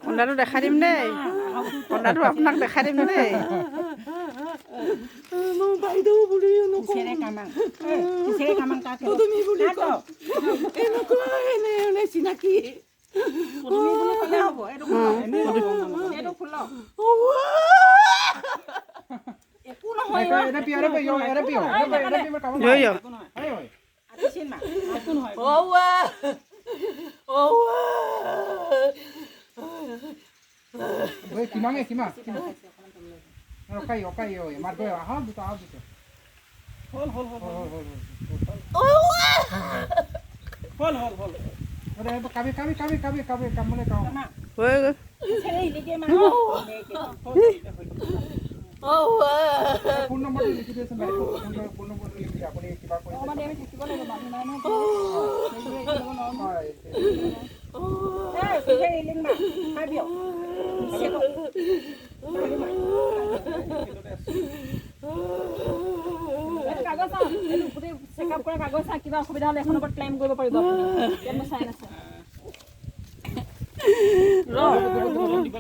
কন্যাটো দেখাই দিম দেই কন্যাটো আপোনাক দেখাই দিম দেই বাইদেউ বুলি তুমি বুলি এনে চিনাকি চেকআপ কৰা কাগজ কিবা অসুবিধা হ'লে এখন ওপৰত ক্লেইম কৰিব পাৰিব আপুনি চাইন আছে